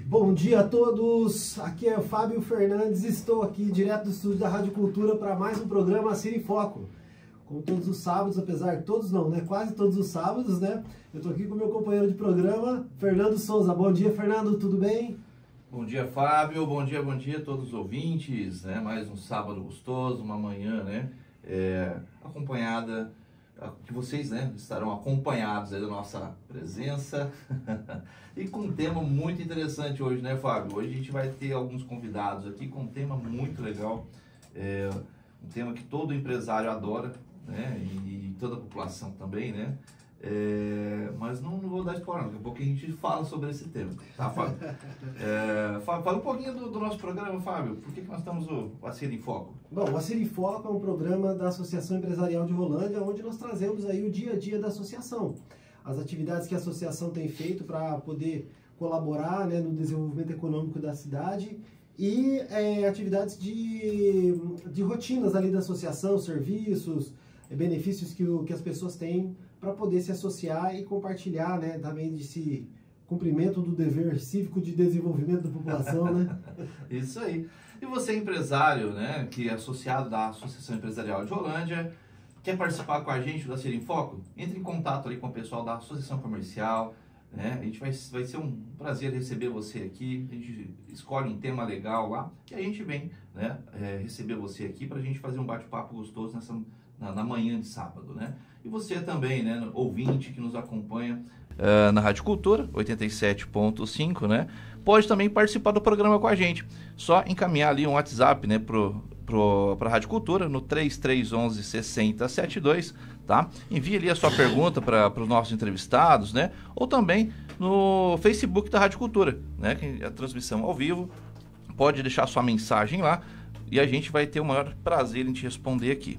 Bom dia a todos, aqui é o Fábio Fernandes, estou aqui direto do estúdio da Rádio Cultura para mais um programa Assir em Foco. Como todos os sábados, apesar de todos não, né? Quase todos os sábados, né? Eu estou aqui com o meu companheiro de programa, Fernando Souza. Bom dia, Fernando, tudo bem? Bom dia, Fábio, bom dia a todos os ouvintes, né? Mais um sábado gostoso, uma manhã, né? Acompanhada, que vocês, né, estarão acompanhados aí da nossa presença e com um tema muito interessante hoje, né, Fábio? Hoje a gente vai ter alguns convidados aqui com um tema muito legal, um tema que todo empresário adora, né, e toda a população também, né? Mas não vou dar spoiler, daqui a pouco a gente fala sobre esse tema, tá, Fábio? Fala um pouquinho do nosso programa, Fábio. Por que nós estamos o Assir em Foco? Bom, o Assir em Foco é um programa da Associação Empresarial de Rolândia, onde nós trazemos aí o dia a dia da associação, as atividades que a associação tem feito para poder colaborar, né, no desenvolvimento econômico da cidade e atividades de rotinas ali da associação, serviços, benefícios que as pessoas têm para poder se associar e compartilhar, né, também desse cumprimento do dever cívico de desenvolvimento da população, né? Isso aí. E você, empresário, né, que é associado da Associação Empresarial de Rolândia, quer participar com a gente do Assir em Foco? Entre em contato ali com o pessoal da Associação Comercial, né? A gente vai ser um prazer receber você aqui. A gente escolhe um tema legal lá e a gente vem, né, receber você aqui para a gente fazer um bate-papo gostoso na manhã de sábado, né? E você também, né, ouvinte que nos acompanha na Rádio Cultura 87.5, né, pode também participar do programa com a gente. Só encaminhar ali um WhatsApp, né, para a Rádio Cultura no 3311 6072, tá? Envie ali a sua pergunta para os nossos entrevistados, né? Ou também no Facebook da Rádio Cultura, né, que é a transmissão ao vivo. Pode deixar sua mensagem lá e a gente vai ter o maior prazer em te responder aqui.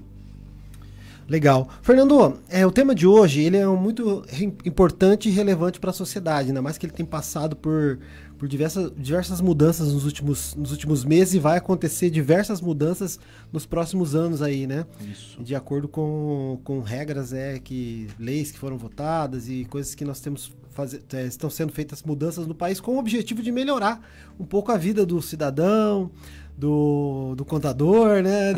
Legal. Fernando, o tema de hoje ele é muito importante e relevante para a sociedade, ainda mais que ele tem passado por diversas mudanças nos últimos meses e vai acontecer diversas mudanças nos próximos anos aí, né? Isso. De acordo com regras, leis que foram votadas e coisas que nós temos estão sendo feitas mudanças no país com o objetivo de melhorar um pouco a vida do cidadão, do contador, né?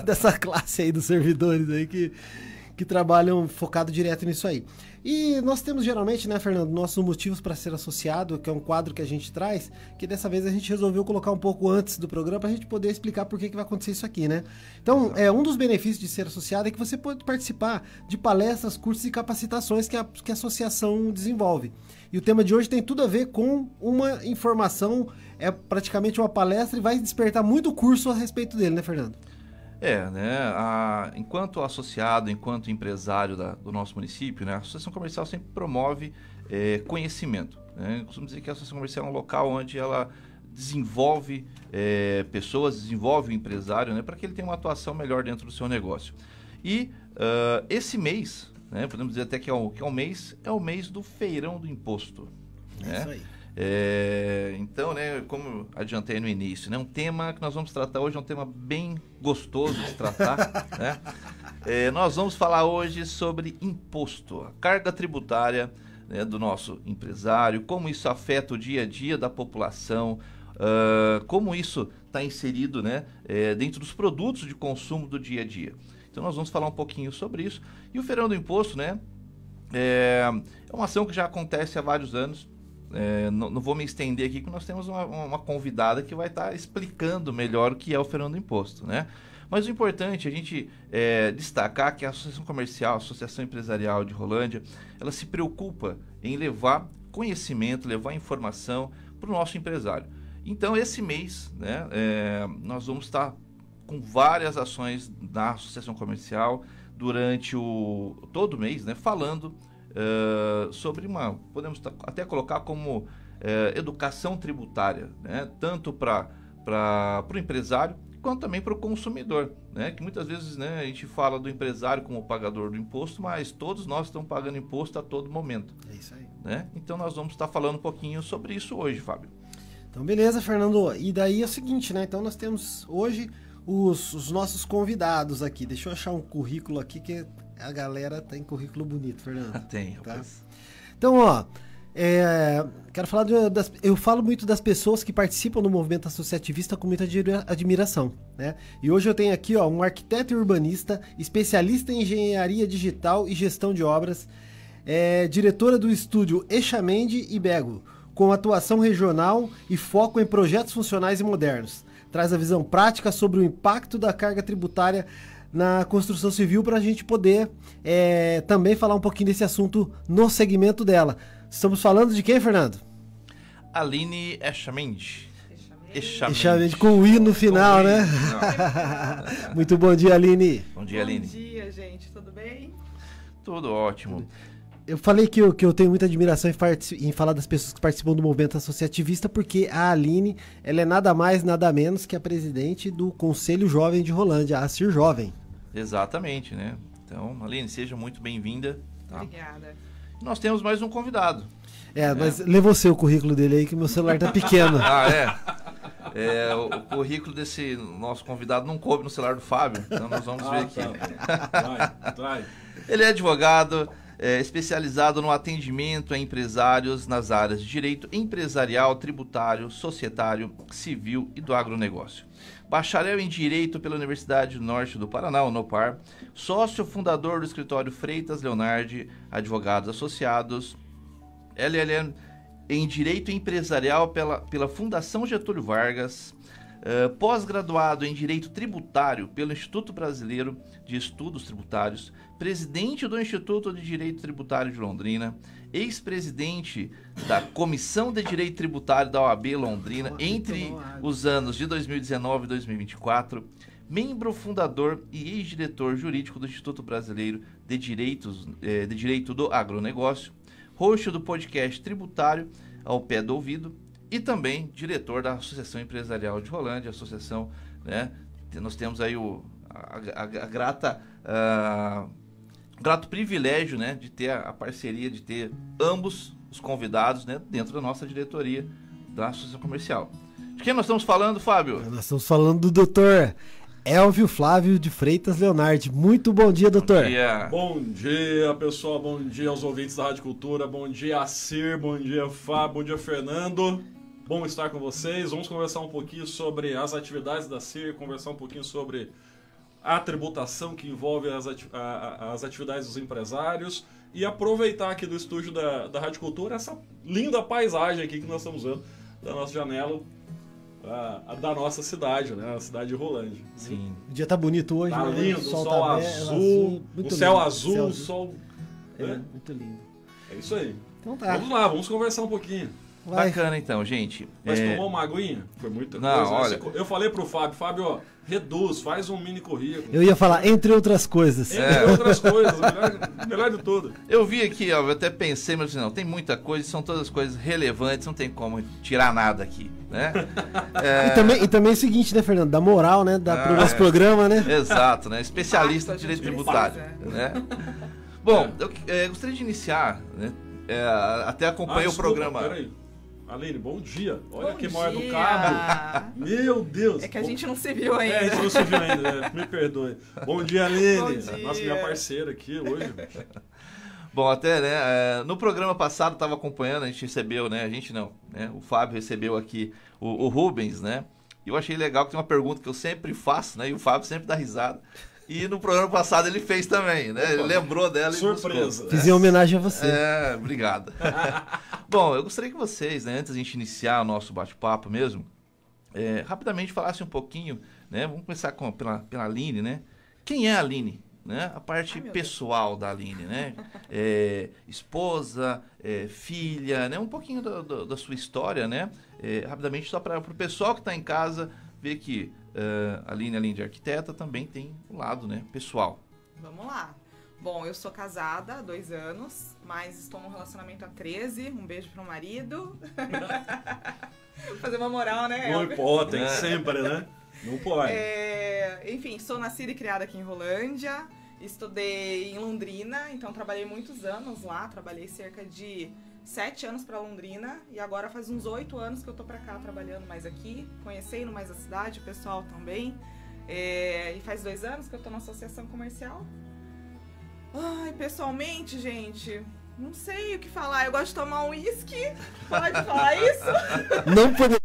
Dessa classe aí dos servidores aí que trabalham focado direto nisso aí. E nós temos geralmente, né, Fernando, nossos motivos para ser associado, que é um quadro que a gente traz, que dessa vez a gente resolveu colocar um pouco antes do programa para a gente poder explicar por que vai acontecer isso aqui, né? Então, um dos benefícios de ser associado é que você pode participar de palestras, cursos e capacitações que a associação desenvolve. E o tema de hoje tem tudo a ver com uma informação, é praticamente uma palestra e vai despertar muito curso a respeito dele, né, Fernando? Enquanto associado, enquanto empresário do nosso município, né, a Associação Comercial sempre promove conhecimento, né? Eu costumo dizer que a Associação Comercial é um local onde ela desenvolve pessoas, desenvolve o empresário, né, para que ele tenha uma atuação melhor dentro do seu negócio. E esse mês, né, podemos dizer até que é o mês do feirão do imposto. Né? Isso aí. Então, né, como adiantei no início, né, um tema que nós vamos tratar hoje é um tema bem gostoso de tratar, né? Nós vamos falar hoje sobre imposto, a carga tributária, né, do nosso empresário, como isso afeta o dia a dia da população, como isso está inserido, né, dentro dos produtos de consumo do dia a dia. Então nós vamos falar um pouquinho sobre isso. E o feirão do imposto, né, é uma ação que já acontece há vários anos. Não vou me estender aqui, porque nós temos uma convidada que vai estar explicando melhor o que é o feirão do imposto, né? Mas o importante é a gente destacar que a Associação Comercial, a Associação Empresarial de Rolândia, ela se preocupa em levar conhecimento, levar informação para o nosso empresário. Então, esse mês, né, nós vamos estar com várias ações na Associação Comercial durante todo o mês, né, falando sobre podemos até colocar como educação tributária, né? Tanto para o empresário quanto também para o consumidor, né? Que muitas vezes, né, a gente fala do empresário como pagador do imposto, mas todos nós estamos pagando imposto a todo momento. É isso aí. Né? Então nós vamos estar falando um pouquinho sobre isso hoje, Fábio. Então beleza, Fernando. E daí é o seguinte, né? Então nós temos hoje os nossos convidados aqui. Deixa eu achar um currículo aqui que a galera tem currículo bonito, Fernando. Tem, tá? rapaz. Então, Quero falar eu falo muito das pessoas que participam do movimento associativista com muita admiração, né? E hoje eu tenho aqui, ó, um arquiteto e urbanista, especialista em engenharia digital e gestão de obras, diretora do estúdio Eixamende e Bego, com atuação regional e foco em projetos funcionais e modernos. Traz a visão prática sobre o impacto da carga tributária na construção civil para a gente poder também falar um pouquinho desse assunto no segmento dela. Estamos falando de quem, Fernando? Aline Eixamende. Eixamende com o I no final, né? Muito bom dia, Aline. Bom dia, Aline. Bom dia, gente. Tudo bem? Tudo ótimo. Eu falei que eu tenho muita admiração em falar das pessoas que participam do movimento associativista, porque a Aline, ela é nada mais, nada menos que a presidente do Conselho Jovem de Rolândia, a CIR Jovem. Exatamente, né? Então, Aline, seja muito bem-vinda. Tá? Obrigada. Nós temos mais um convidado. Mas lê você o currículo dele aí, que meu celular tá pequeno. O currículo desse nosso convidado não coube no celular do Fábio, então nós vamos ver aqui. Vai. Ele é advogado, especializado no atendimento a empresários nas áreas de direito empresarial, tributário, societário, civil e do agronegócio. Bacharel em Direito pela Universidade do Norte do Paraná, Unopar, sócio fundador do escritório Freitas Leonardi, Advogados Associados, LLM em Direito Empresarial pela Fundação Getúlio Vargas, pós-graduado em Direito Tributário pelo Instituto Brasileiro de Estudos Tributários, presidente do Instituto de Direito Tributário de Londrina, ex-presidente da Comissão de Direito Tributário da OAB Londrina entre os anos de 2019 e 2024, membro fundador e ex-diretor jurídico do Instituto Brasileiro de Direito do Agronegócio, host do podcast Tributário ao Pé do Ouvido e também diretor da Associação Empresarial de Rolândia, associação, né? Nós temos aí grato privilégio, né, de ter a parceria, de ter ambos os convidados, né, dentro da nossa diretoria da Associação Comercial. De quem nós estamos falando, Fábio? Nós estamos falando do doutor Elvio Flávio de Freitas Leonardi. Muito bom dia, doutor. Bom dia. Bom dia, pessoal. Bom dia aos ouvintes da Rádio Cultura. Bom dia, Cir. Bom dia, Fábio. Bom dia, Fernando. Bom estar com vocês. Vamos conversar um pouquinho sobre as atividades da CIR, conversar um pouquinho sobre a tributação que envolve as atividades dos empresários e aproveitar aqui do estúdio da Rádio Cultura essa linda paisagem aqui que nós estamos vendo da nossa janela da nossa cidade, né? A cidade de Rolândia. Sim. O dia tá bonito hoje, Tá né? lindo, O sol tá azul, o céu azul, o sol... muito lindo. É isso aí. Então tá. Vamos lá, vamos conversar um pouquinho. Vai. Bacana então, gente. Mas tomou uma aguinha? Foi muita Não, coisa. olha... Eu falei pro Fábio, ó, reduz, faz um mini currículo. Eu ia falar, entre outras coisas. Entre outras coisas, melhor de tudo. Eu vi aqui, ó, eu até pensei, mas não, tem muita coisa, são todas coisas relevantes, não tem como tirar nada aqui, né? E também é o seguinte, né, Fernando? Dá moral, né? Pro nosso programa, né? Exato, né? Especialista em direito tributário, né? Bom, eu gostaria de iniciar, né? Até acompanhei o programa. Peraí. Aline, bom dia. Olha Bom que mal dia. educado. Meu Deus. É que a gente não se viu ainda. A gente não se viu ainda, me perdoe. Bom dia, Aline. Bom dia. Nossa, minha parceira aqui hoje. Bom, até, né, no programa passado eu estava acompanhando, a gente recebeu, né, o Fábio recebeu aqui o Rubens, né, e eu achei legal que tem uma pergunta que eu sempre faço, né, e o Fábio sempre dá risada. E no programa passado ele fez também, né? Ele lembrou dela e surpresa. buscou. Fiz em homenagem a você. Obrigado. Bom, eu gostaria que vocês, né, antes de a gente iniciar o nosso bate-papo mesmo, rapidamente falassem um pouquinho, né? Vamos começar pela Aline, né? Quem é a Aline? Né? A parte pessoal da Aline, né? Esposa, filha, né? Um pouquinho da sua história, né? Rapidamente, só para o pessoal que está em casa ver que a Aline, além de arquiteta, também tem um lado, né, pessoal. Vamos lá. Bom, eu sou casada há 2 anos, mas estou num relacionamento há 13. Um beijo pro marido. Fazer uma moral, né? Não pode, tem sempre, né? Não pode. Enfim, sou nascida e criada aqui em Rolândia. Estudei em Londrina, então trabalhei muitos anos lá. Trabalhei cerca de 7 anos para Londrina e agora faz uns 8 anos que eu tô pra cá trabalhando mais aqui, conhecendo mais a cidade, o pessoal também. E faz 2 anos que eu tô na associação comercial. Ai, pessoalmente, gente, não sei o que falar. Eu gosto de tomar um uísque. Pode falar isso? Não poder.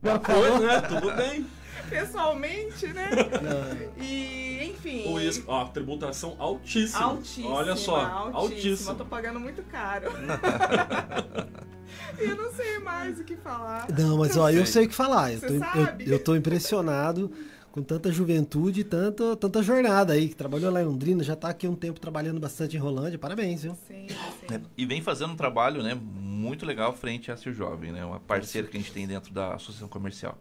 Foi, né? Tudo bem. Pessoalmente, né? Não. E, enfim. O uísque, ó, tributação altíssima. Altíssima. Olha só, altíssima. Eu tô pagando muito caro. E eu não sei mais o que falar. Não, mas ó, eu sei o que falar. Você sabe? Eu tô impressionado com tanta juventude e tanta jornada aí, que trabalhou lá em Londrina, já tá aqui um tempo trabalhando bastante em Rolândia. Parabéns, viu? Sim, sim. E vem fazendo um trabalho, né, muito legal frente à Cir Jovem, né? Uma parceira que a gente tem dentro da Associação Comercial.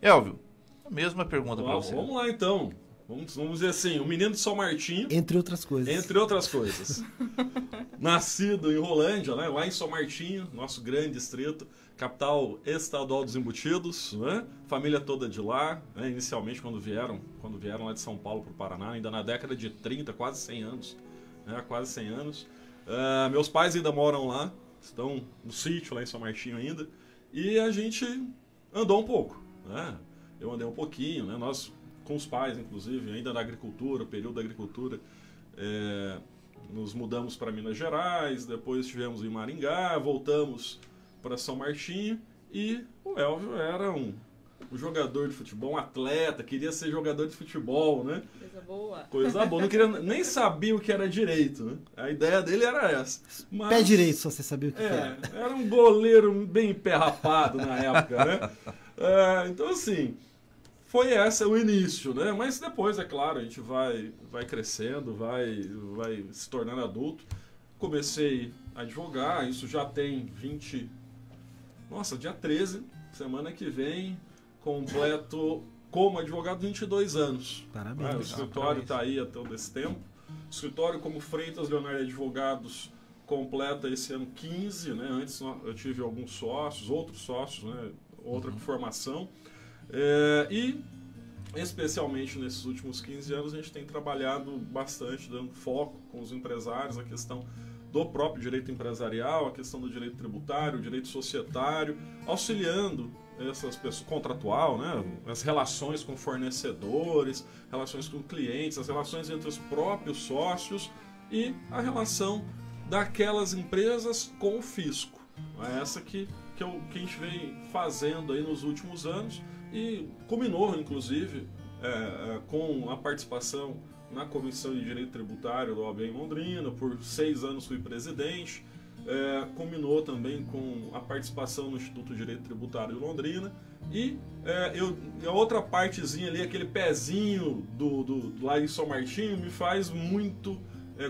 Elvio, a mesma pergunta para você. Vamos lá então. Vamos dizer assim, o menino de São Martinho. Entre outras coisas. Entre outras coisas. Nascido em Rolândia, né? Lá em São Martinho, nosso grande distrito, capital estadual dos embutidos, né? Família toda de lá, né? Inicialmente quando vieram lá de São Paulo para o Paraná, ainda na década de 30, quase 100 anos. Né? Quase 100 anos. Meus pais ainda moram lá, estão no sítio lá em São Martinho ainda, e a gente andou um pouco, né? Eu andei um pouquinho, né? Nós, com os pais, inclusive, ainda na agricultura, período da agricultura, nos mudamos para Minas Gerais, depois estivemos em Maringá, voltamos para São Martinho, e o Elvio era um jogador de futebol, um atleta, queria ser jogador de futebol, né? Coisa boa. Coisa boa, não queria, nem sabia o que era direito, né? A ideia dele era essa. Mas, Pé direito, só você sabia o que era. Era um goleiro bem pé rapado na época, né? Então, assim, foi esse o início, né? Mas depois, é claro, a gente vai crescendo, vai se tornando adulto. Comecei a advogar, isso já tem 20... Nossa, dia 13, semana que vem, completo como advogado 22 anos. Parabéns. O escritório está aí há todo esse tempo. O escritório, como Freitas Leonardo Advogados, completa esse ano 15, né? Antes eu tive alguns sócios, outros sócios, né? Outra formação. E, especialmente nesses últimos 15 anos, a gente tem trabalhado bastante, dando foco com os empresários, a questão do próprio direito empresarial, a questão do direito tributário, o direito societário, auxiliando essas pessoas, contratual, né? As relações com fornecedores, relações com clientes, as relações entre os próprios sócios e a relação daquelas empresas com o fisco. É essa que a gente vem fazendo aí nos últimos anos e culminou, inclusive, com a participação na Comissão de Direito Tributário da OAB em Londrina. Por 6 anos fui presidente. Culminou também com a participação no Instituto de Direito Tributário de Londrina. E a outra partezinha ali, aquele pezinho lá em São Martinho, me faz muito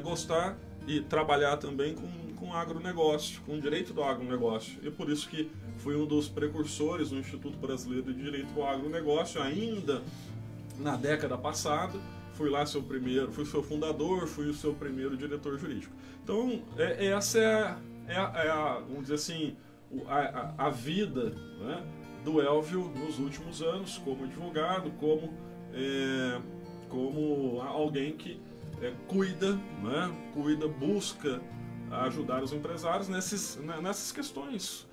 gostar e trabalhar também com agronegócio, com o direito do agronegócio. E por isso que fui um dos precursores do Instituto Brasileiro de Direito do Agronegócio, ainda na década passada. Fui lá fui seu fundador, fui o seu primeiro diretor jurídico. Então, essa vamos dizer assim, a vida, né, do Elvio nos últimos anos, como advogado, como alguém que cuida, né, busca ajudar os empresários nessas questões,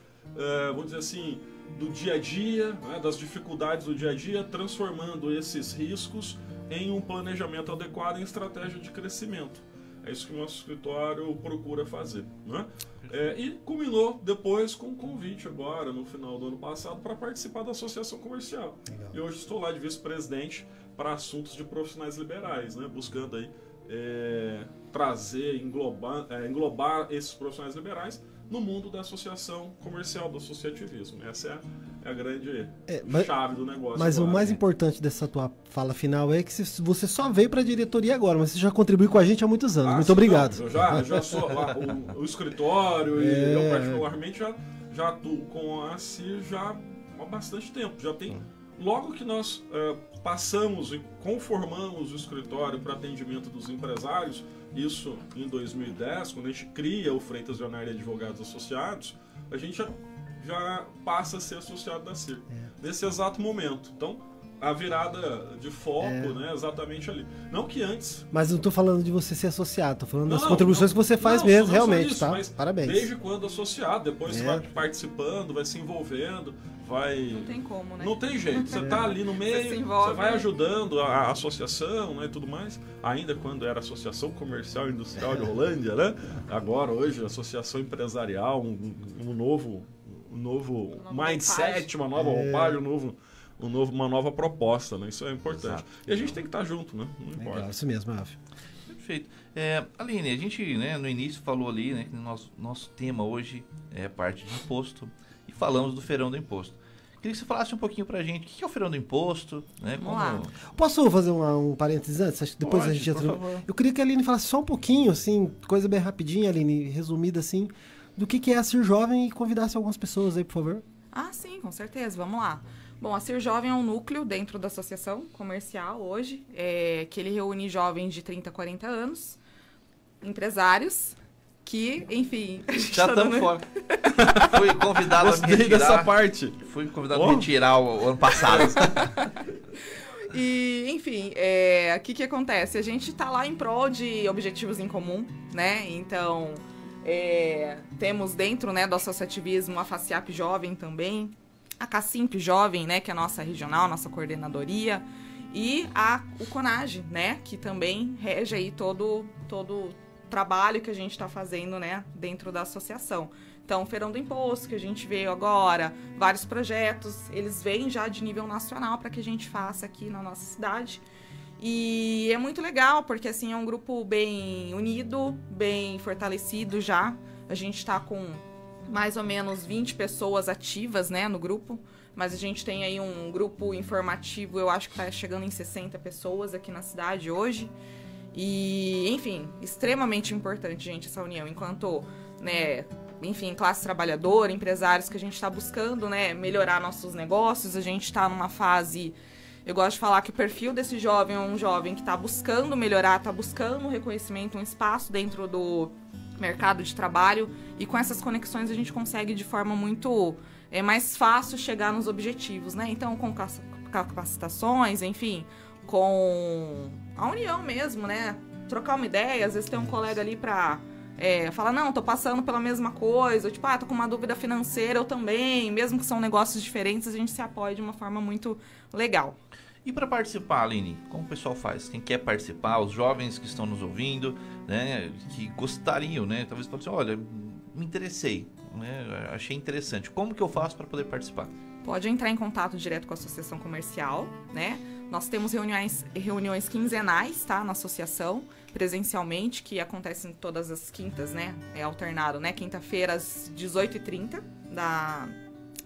vamos dizer assim, do dia a dia, né, das dificuldades do dia a dia, transformando esses riscos em um planejamento adequado em estratégia de crescimento. É isso que o nosso escritório procura fazer, né? E culminou depois com um convite agora, no final do ano passado, para participar da Associação Comercial. Legal. E hoje estou lá de vice-presidente para assuntos de profissionais liberais, né? Buscando aí trazer, englobar esses profissionais liberais no mundo da associação comercial, do associativismo. Essa é a grande chave do negócio. Mas agora, o mais importante dessa tua fala final é que você só veio para a diretoria agora, mas você já contribuiu com a gente há muitos anos. Muito obrigado. Não, eu já sou o escritório e eu particularmente já atuo com a CIR já há bastante tempo. Já tem... Logo que nós passamos e conformamos o escritório para atendimento dos empresários, isso em 2010, quando a gente cria o Freitas Leonardo Advogados Associados, a gente já passa a ser associado da CIR, nesse exato momento. Então, a virada de foco, né, exatamente ali. Não que antes... Mas não tô falando de você ser associado, tô falando das Não, contribuições que você faz mesmo, não realmente, isso, tá? mas Parabéns. Desde quando associado, depois você vai participando, vai se envolvendo, vai... Não tem como, né? Não tem jeito, você tá ali no meio, se envolve, você vai né? ajudando a associação, né, e tudo mais. Ainda quando era Associação Comercial e Industrial de Rolândia, né? Agora, hoje, Associação Empresarial, um novo mindset, uma nova roupagem, uma nova proposta, né? Isso é importante. Exato. E a gente tem que estar junto, né? Não importa. Legal, isso mesmo, Rafa. Perfeito. Aline, a gente, né, no início falou ali, né, que nosso tema hoje é parte de imposto e falamos do feirão do imposto. Queria que você falasse um pouquinho pra gente o que é o feirão do imposto, né? Vamos lá. Posso fazer um parênteses antes? Acho que depois Pode, a gente por entra. favor. Eu queria que a Aline falasse só um pouquinho, assim, coisa bem rapidinha, Aline, resumida assim, do que é a Cir Jovem e convidasse algumas pessoas aí, por favor. Ah, sim, com certeza. Vamos lá. Bom, a Cir Jovem é um núcleo dentro da associação comercial hoje, que ele reúne jovens de 30 a 40 anos, empresários, que, enfim... a gente Já tá estamos dando- fora. Fui convidado a me Gostei retirar. dessa parte. Fui convidado a me retirar o ano passado. E, enfim, o que acontece? A gente tá lá em prol de objetivos em comum, né? Então, temos dentro, né, do associativismo a FACIAP Jovem também, a CACIMP Jovem, né, que é a nossa regional, nossa coordenadoria, e o CONAGE, né, que também rege aí todo o trabalho que a gente está fazendo, né, dentro da associação. Então, o Feirão do Imposto, que a gente veio agora, vários projetos, eles vêm já de nível nacional para que a gente faça aqui na nossa cidade. E é muito legal, porque assim, é um grupo bem unido, bem fortalecido já. A gente está com mais ou menos 20 pessoas ativas, né, no grupo. Mas a gente tem aí um grupo informativo, eu acho que está chegando em 60 pessoas aqui na cidade hoje. E, enfim, extremamente importante, gente, essa união. Enquanto, né, enfim, classe trabalhadora, empresários que a gente está buscando, né, melhorar nossos negócios, a gente está numa fase... Eu gosto de falar que o perfil desse jovem é um jovem que está buscando melhorar, está buscando um reconhecimento, um espaço dentro do mercado de trabalho. E com essas conexões a gente consegue de forma muito mais fácil chegar nos objetivos, né? Então, com capacitações, enfim, com a união mesmo, né? Trocar uma ideia, às vezes tem um colega ali para... falar, não, tô passando pela mesma coisa, ou tipo, tô com uma dúvida financeira, eu também, mesmo que são negócios diferentes, a gente se apoia de uma forma muito legal. E para participar, Aline, como o pessoal faz? Quem quer participar, os jovens que estão nos ouvindo, né, que gostariam, né, talvez falem assim, olha, me interessei, né, achei interessante. Como que eu faço para poder participar? Pode entrar em contato direto com a associação comercial, né? Nós temos reuniões quinzenais, tá, na associação, presencialmente, que acontecem todas as quintas, né? É alternado, né? Quinta-feira às 18h30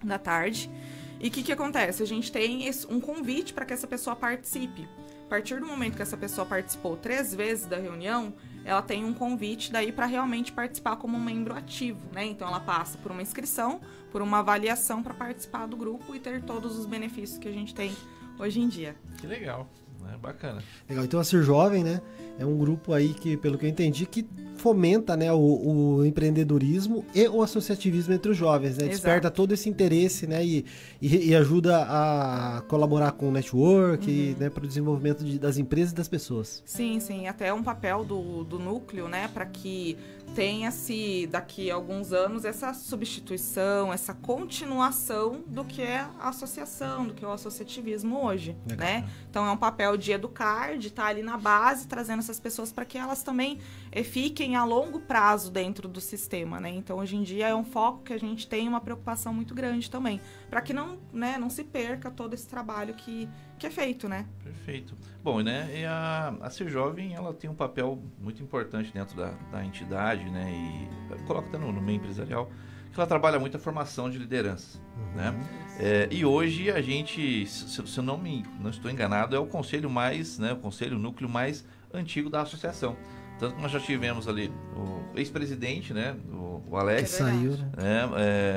da tarde. E o que acontece? A gente tem um convite para que essa pessoa participe. A partir do momento que essa pessoa participou 3 vezes da reunião, ela tem um convite daí para realmente participar como um membro ativo, né? Então ela passa por uma inscrição, por uma avaliação para participar do grupo e ter todos os benefícios que a gente tem hoje em dia. Que legal, né? Bacana. Legal, então a Cir Jovem, né, é um grupo aí que, pelo que eu entendi, que fomenta, né, o empreendedorismo e o associativismo entre os jovens, né? Exato. Desperta todo esse interesse, né, e ajuda a colaborar com o network, né, para o desenvolvimento das empresas e das pessoas. Sim, sim, até um papel do núcleo, né, para que tenha-se daqui a alguns anos essa substituição, essa continuação do que é a associação, do que é o associativismo hoje, Legal, né? Então é um papel de educar, de estar ali na base, trazendo essas pessoas para que elas também fiquem a longo prazo dentro do sistema, né? Então hoje em dia é um foco que a gente tem, uma preocupação muito grande também, para que não se perca todo esse trabalho que é feito, né? Perfeito. Bom, né, e a Cir Jovem, ela tem um papel muito importante dentro da entidade, né, e coloca até no meio empresarial, que ela trabalha muito a formação de liderança, né? E hoje a gente, se eu não estou enganado, é o conselho o núcleo mais antigo da associação. Tanto que nós já tivemos ali o ex-presidente, né, o Alex, Saiu, né?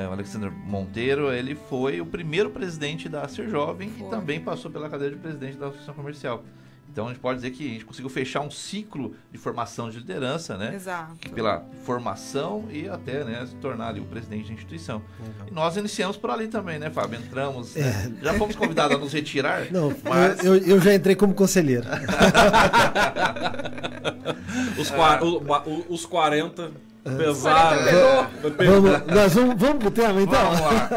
o Alexandre Monteiro, ele foi o primeiro presidente da Cir Jovem e também passou pela cadeira de presidente da Associação Comercial. Então a gente pode dizer que a gente conseguiu fechar um ciclo de formação de liderança, né? Exato. Pela formação e até, né, se tornar ali o presidente da instituição. E nós iniciamos por ali também, né, Fábio? Entramos, né? Já fomos convidados a nos retirar. Não, mas... eu já entrei como conselheiro. Os 40 pesaram. Vamos pro tema, então? Vamos lá.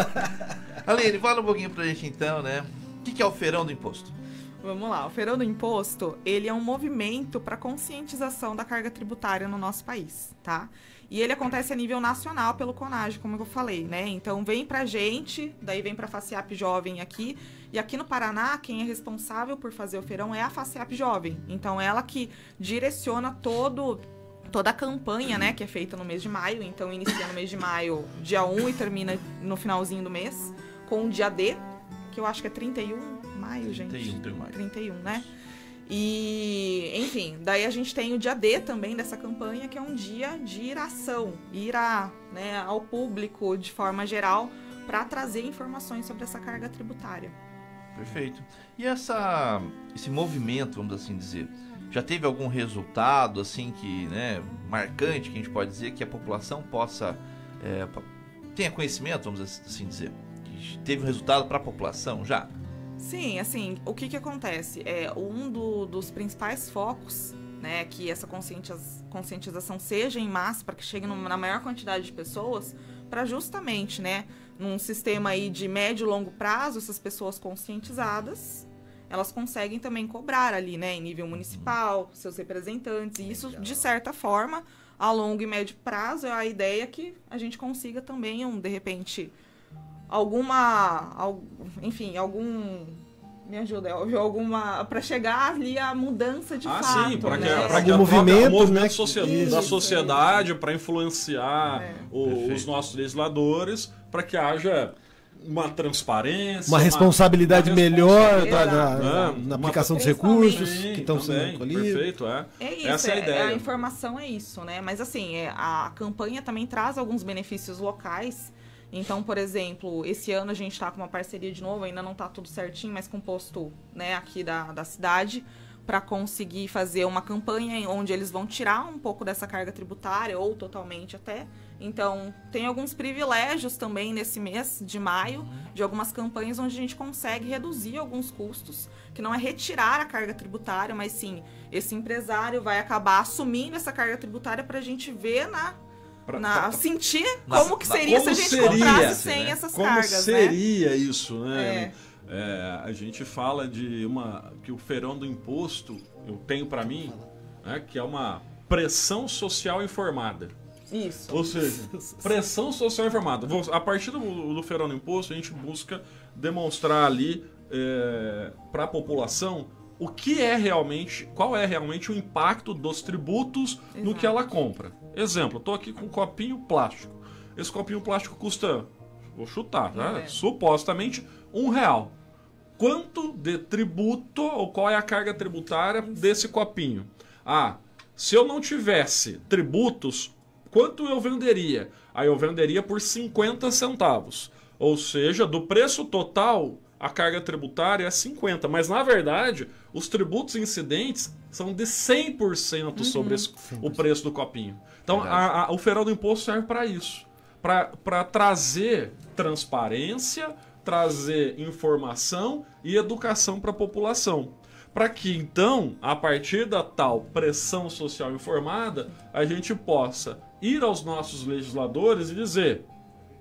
Aline, fala um pouquinho pra gente então, né? O que é o feirão do imposto? Vamos lá, o Feirão do Imposto, ele é um movimento para conscientização da carga tributária no nosso país, tá? E ele acontece a nível nacional pelo CONAGE, como eu falei, né? Então vem pra gente, daí vem pra FACEAP Jovem aqui, e aqui no Paraná, quem é responsável por fazer o feirão é a FACEAP Jovem. Então ela que direciona toda a campanha, né, que é feita no mês de maio. Então inicia no mês de maio, dia 1 e termina no finalzinho do mês, com o dia D, que eu acho que é 31 de maio, gente. 31, né? E, enfim, daí a gente tem o dia D também dessa campanha, que é um dia de ir à ação, né, ao público de forma geral, para trazer informações sobre essa carga tributária. Perfeito. E esse movimento, vamos assim dizer, já teve algum resultado, assim, que, né, marcante, que a gente pode dizer, que a população possa, tenha conhecimento, vamos assim dizer, que teve um resultado para a população já? Sim, assim, o que acontece? Dos principais focos, né, que essa conscientização seja em massa, para que chegue na maior quantidade de pessoas, para justamente, né, num sistema aí de médio e longo prazo, essas pessoas conscientizadas, elas conseguem também cobrar ali, né, em nível municipal, seus representantes, e isso, de certa forma, a longo e médio prazo, é a ideia que a gente consiga também, de repente, me ajuda, para chegar ali a mudança de fato. Sim, para né? que o movimento da sociedade, para influenciar os nossos legisladores, para que haja uma transparência, uma responsabilidade melhor na aplicação dos recursos que estão sendo colhidos. Perfeito, É isso, essa é a ideia. A informação é isso, né? Mas assim, a campanha também traz alguns benefícios locais. Então, por exemplo, esse ano a gente está com uma parceria de novo, ainda não está tudo certinho, mas com o posto, né, aqui da cidade, para conseguir fazer uma campanha onde eles vão tirar um pouco dessa carga tributária, ou totalmente até. Então, tem alguns privilégios também nesse mês de maio, de algumas campanhas onde a gente consegue reduzir alguns custos, que não é retirar a carga tributária, mas sim, esse empresário vai acabar assumindo essa carga tributária para a gente ver sentir como que seria se a gente comprasse sem essas cargas, como seria isso, né? A gente fala que o feirão do imposto, eu tenho para mim, né, que é uma pressão social informada. Isso. Ou seja, pressão social informada. A partir do feirão do imposto, a gente busca demonstrar ali para a população qual é realmente o impacto dos tributos no que ela compra. Exemplo, eu estou aqui com um copinho plástico. Esse copinho plástico custa, vou chutar, né? Supostamente R$1. Quanto de tributo, ou qual é a carga tributária desse copinho? Se eu não tivesse tributos, quanto eu venderia? Aí eu venderia por 50 centavos. Ou seja, do preço total, a carga tributária é 50%, mas na verdade os tributos incidentes são de 100% sobre o preço do copinho. Então o feirão do imposto serve para isso, para trazer transparência, trazer informação e educação para a população. Para que então, a partir da tal pressão social informada, a gente possa ir aos nossos legisladores e dizer: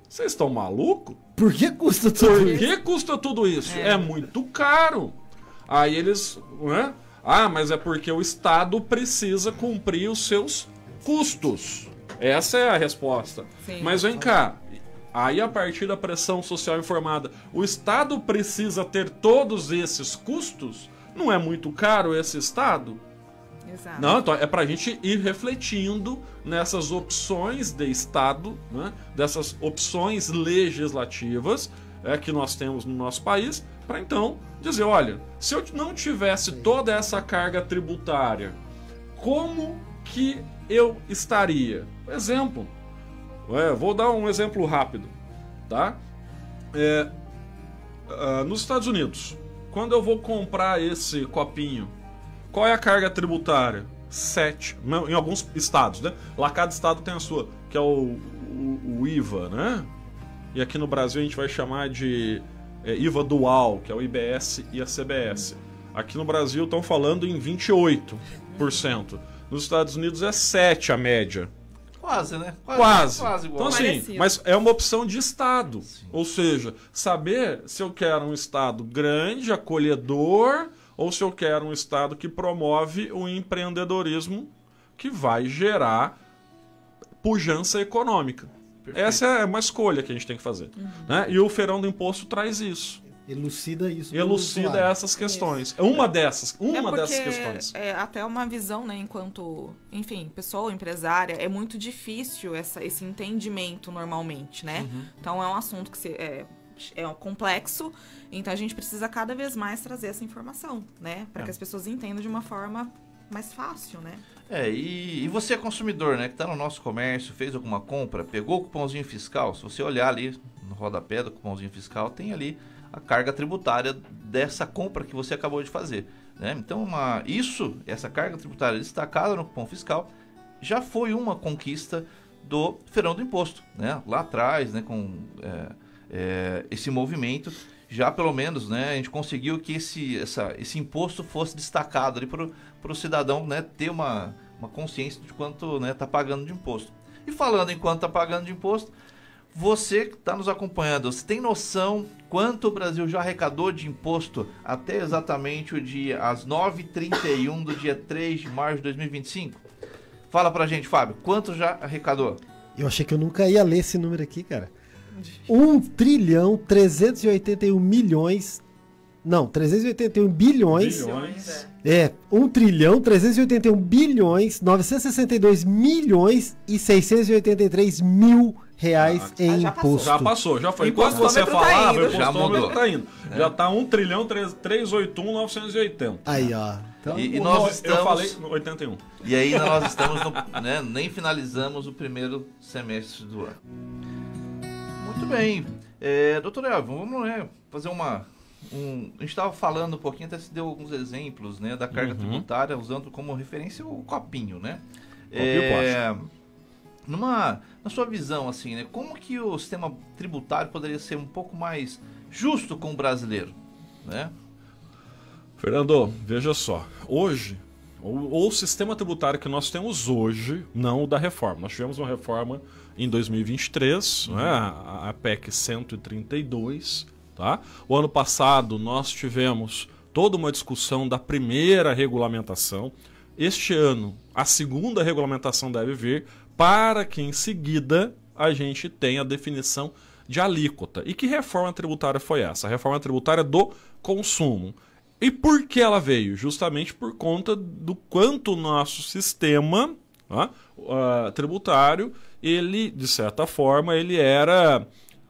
vocês estão malucos? Por que custa tudo isso? Por que custa tudo isso? É muito caro. Aí eles, né? Mas é porque o Estado precisa cumprir os seus custos. Essa é a resposta. Sim. Mas vem cá. Aí, a partir da pressão social informada, o Estado precisa ter todos esses custos? Não é muito caro esse Estado? Exato. Não, então é para a gente ir refletindo nessas opções de Estado, né, dessas opções legislativas que nós temos no nosso país, para então dizer, olha, se eu não tivesse toda essa carga tributária, como que eu estaria? Exemplo, vou dar um exemplo rápido, tá? Nos Estados Unidos, quando eu vou comprar esse copinho, Qual é a carga tributária? 7. Em alguns estados, né? Lá cada estado tem a sua, que é o IVA, né? E aqui no Brasil a gente vai chamar de IVA dual, que é o IBS e a CBS. Aqui no Brasil estão falando em 28%. Nos Estados Unidos é 7% a média. Quase, né? Quase igual. Então assim, Parecido. mas é uma opção de estado. Sim. Ou seja, saber se eu quero um estado grande, acolhedor, ou se eu quero um estado que promove o empreendedorismo que vai gerar pujança econômica. Perfeito. Essa é uma escolha que a gente tem que fazer. Né? E o Feirão do Imposto traz isso. Elucida isso. Elucida essas questões. É uma dessas porque questões. É até uma visão, né, enquanto, enfim, pessoa empresária, é muito difícil esse entendimento normalmente, né? Então é um assunto que é complexo, então a gente precisa cada vez mais trazer essa informação, né? Para que as pessoas entendam de uma forma mais fácil, né? E você é consumidor, né? Que tá no nosso comércio, fez alguma compra, pegou o cupomzinho fiscal. Se você olhar ali no rodapé do cupomzinho fiscal, tem ali a carga tributária dessa compra que você acabou de fazer, né? Então, essa carga tributária destacada no cupom fiscal já foi uma conquista do Feirão do Imposto, né? Lá atrás, né? Com esse movimento, já pelo menos, né? A gente conseguiu que esse imposto fosse destacado ali para o cidadão, né? Ter uma consciência de quanto, né, tá pagando de imposto. E falando em quanto tá pagando de imposto, você que está nos acompanhando, você tem noção quanto o Brasil já arrecadou de imposto até exatamente às 9h31 do dia 3 de março de 2025? Fala pra gente, Fábio, quanto já arrecadou? Eu achei que eu nunca ia ler esse número aqui, cara. 1.381 milhões. Não, 381 bilhões. 1.381 bilhões, 962 milhões e 683 mil reais em já imposto. Já passou, já foi. Enquanto você Impostômetro tá falava, indo. o Já impostômetro mudou. tá indo. Já tá 1.381.980. Aí, ó. Então, E nós estamos... Eu falei 81. E ainda nós estamos né, nem finalizamos o primeiro semestre do ano. Muito bem. Doutor Elvio, vamos, né, fazer a gente estava falando um pouquinho, até se deu alguns exemplos, né, da carga tributária, usando como referência o copinho, né? Na sua visão, assim, né, como que o sistema tributário poderia ser um pouco mais justo com o brasileiro, né? Fernando, veja só. Hoje, o sistema tributário que nós temos hoje, não o da reforma. Nós tivemos uma reforma em 2023, né, a PEC 132, tá? O ano passado nós tivemos toda uma discussão da primeira regulamentação. Este ano, a segunda regulamentação deve vir para que em seguida a gente tenha a definição de alíquota. E que reforma tributária foi essa? A reforma tributária do consumo. E por que ela veio? Justamente por conta do quanto o nosso sistema tributário, ele, de certa forma, ele era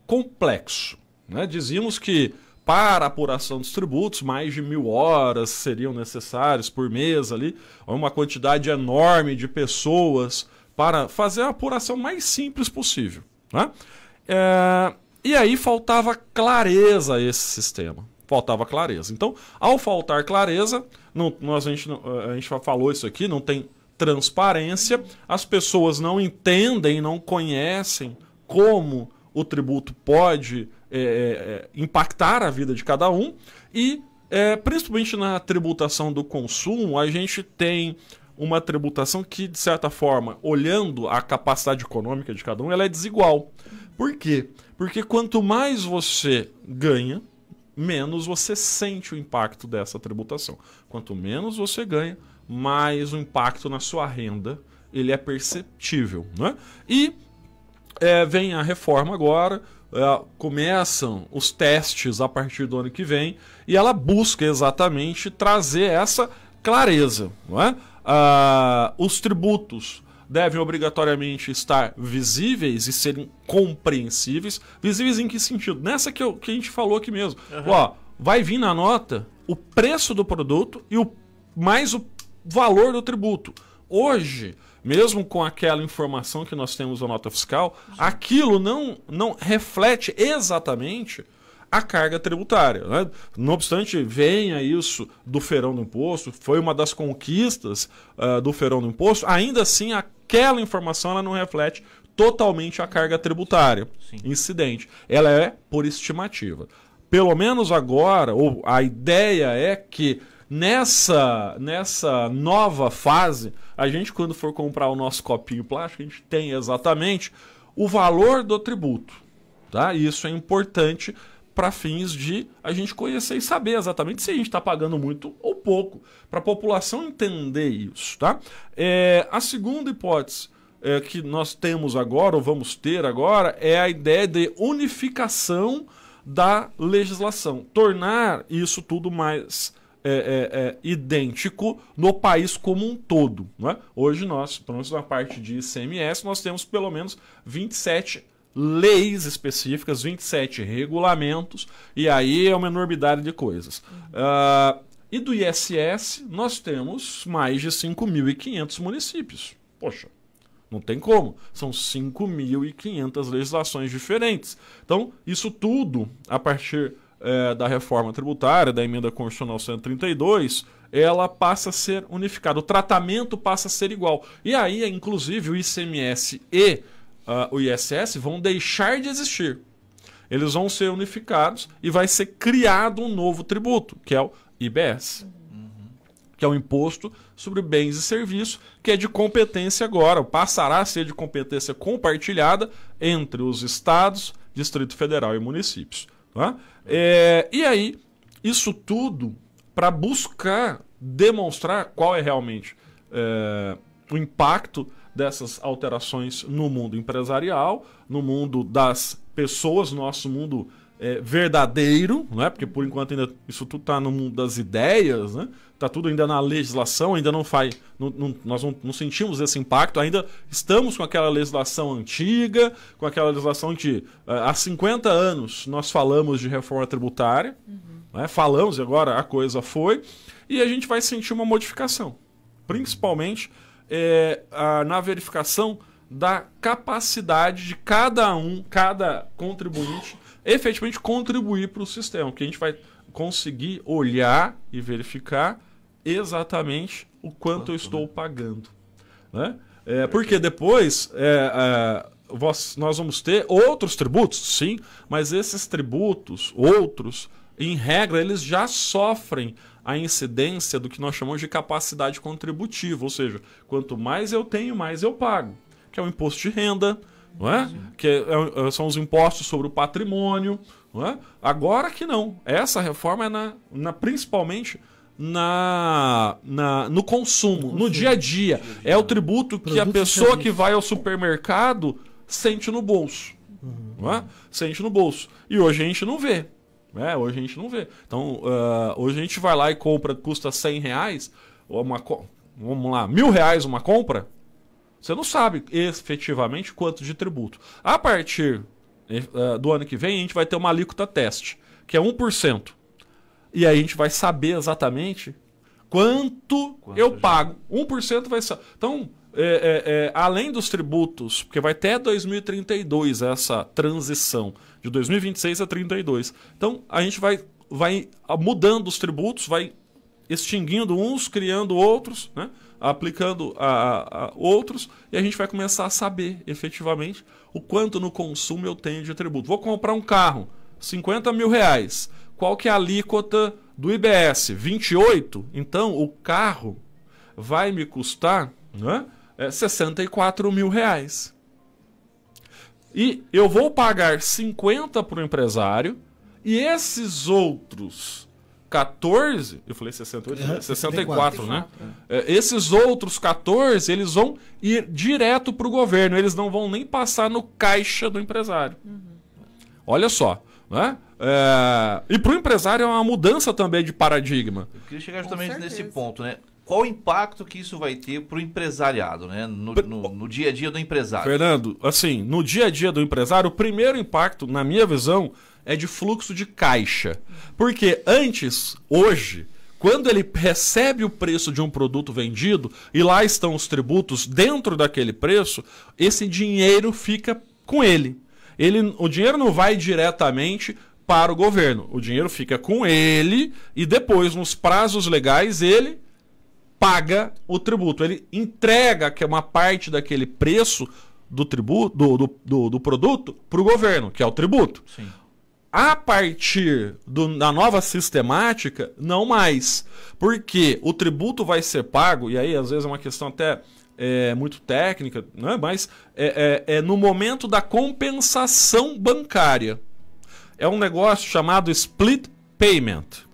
complexo, né? Dizíamos que para a apuração dos tributos, mais de 1.000 horas seriam necessárias por mês ali, uma quantidade enorme de pessoas para fazer a apuração mais simples possível, né? E aí faltava clareza a esse sistema. Faltava clareza. Então, ao faltar clareza, a gente já falou isso aqui, não tem transparência, as pessoas não entendem, não conhecem como o tributo pode impactar a vida de cada um e, principalmente na tributação do consumo, a gente tem uma tributação que, de certa forma, olhando a capacidade econômica de cada um, ela é desigual. Por quê? Porque quanto mais você ganha, menos você sente o impacto dessa tributação. Quanto menos você ganha, mais o impacto na sua renda ele é perceptível, né? E vem a reforma agora, começam os testes a partir do ano que vem e ela busca exatamente trazer essa clareza, não é? Os tributos devem obrigatoriamente estar visíveis e serem compreensíveis. Visíveis em que sentido? Nessa que a gente falou aqui mesmo. Ó, vai vir na nota o preço do produto e mais o valor do tributo. Hoje, mesmo com aquela informação que nós temos na nota fiscal, aquilo não reflete exatamente a carga tributária, né? Não obstante, venha isso do feirão do imposto, foi uma das conquistas do feirão do imposto, ainda assim aquela informação ela não reflete totalmente a carga tributária incidente. Ela é por estimativa. Pelo menos agora, ou a ideia é que nessa nova fase, a gente quando for comprar o nosso copinho plástico, a gente tem exatamente o valor do tributo. Tá? E isso é importante para fins de a gente conhecer e saber exatamente se a gente está pagando muito ou pouco, para a população entender isso. Tá? A segunda hipótese que nós temos agora, ou vamos ter agora, é a ideia de unificação da legislação, tornar isso tudo mais idêntico no país como um todo. Não é? Hoje nós, pelo menos na parte de ICMS, nós temos pelo menos 27 leis específicas, 27 regulamentos, e aí é uma enormidade de coisas. E do ISS, nós temos mais de 5.500 municípios. Poxa, não tem como. São 5.500 legislações diferentes. Então, isso tudo, a partir da reforma tributária, da emenda constitucional 132, ela passa a ser unificada. O tratamento passa a ser igual. E aí, inclusive, o ICMS e o ISS vão deixar de existir. Eles vão ser unificados e vai ser criado um novo tributo, que é o IBS, que é o Imposto sobre Bens e Serviços, que é de competência agora, passará a ser de competência compartilhada entre os estados, Distrito Federal e municípios. Tá? E aí, isso tudo para buscar demonstrar qual é realmente o impacto dessas alterações no mundo empresarial, no mundo das pessoas, nosso mundo verdadeiro, não é? Porque por enquanto ainda isso tudo está no mundo das ideias, né? Está tudo ainda na legislação, ainda não faz, nós não sentimos esse impacto, ainda estamos com aquela legislação antiga, com aquela legislação que há 50 anos nós falamos de reforma tributária, né? Falamos e agora a coisa foi, e a gente vai sentir uma modificação, principalmente na verificação da capacidade de cada contribuinte, efetivamente contribuir para o sistema, que a gente vai conseguir olhar e verificar exatamente o quanto eu estou pagando. Né? Porque depois nós vamos ter outros tributos, sim, mas esses tributos, outros, em regra, eles já sofrem a incidência do que nós chamamos de capacidade contributiva, ou seja, quanto mais eu tenho, mais eu pago, que é o imposto de renda, não é? Que são os impostos sobre o patrimônio. Não é? Agora que não. Essa reforma é principalmente no consumo, no dia a dia. É o tributo que a pessoa que vai ao supermercado sente no bolso. Não é? Sente no bolso. E hoje a gente não vê. Hoje a gente não vê. Então, hoje a gente vai lá e compra, custa R$100, vamos lá, R$1.000 uma compra, você não sabe efetivamente quanto de tributo. A partir do ano que vem, a gente vai ter uma alíquota teste, que é 1%. E aí a gente vai saber exatamente quanto eu pago. 1% vai ser. Então, além dos tributos, porque vai até 2032 essa transição, de 2026 a 32. Então, a gente vai mudando os tributos, vai extinguindo uns, criando outros, né? Aplicando a outros, e a gente vai começar a saber, efetivamente, o quanto no consumo eu tenho de tributo. Vou comprar um carro, R$50.000. Qual que é a alíquota do IBS? 28? Então, o carro vai me custar, né, R$64.000. E eu vou pagar 50 para o empresário, e esses outros 14, eu falei 68, 64, né? Esses outros 14, eles vão ir direto para o governo, eles não vão nem passar no caixa do empresário. Olha só, né? E para o empresário é uma mudança também de paradigma. Eu queria chegar justamente nesse ponto, né? Qual o impacto que isso vai ter para o empresariado, né? No dia a dia do empresário? Fernando, assim, no dia a dia do empresário, o primeiro impacto, na minha visão, é de fluxo de caixa. Porque antes, hoje, quando ele recebe o preço de um produto vendido e lá estão os tributos dentro daquele preço, esse dinheiro fica com ele. O dinheiro não vai diretamente para o governo. O dinheiro fica com ele e depois, nos prazos legais, ele paga o tributo. Ele entrega que é uma parte daquele preço do tributo, do produto para o governo, que é o tributo. Sim. A partir da nova sistemática, não mais. Porque o tributo vai ser pago, e aí às vezes é uma questão até muito técnica, né? Mas é no momento da compensação bancária. É um negócio chamado split payment.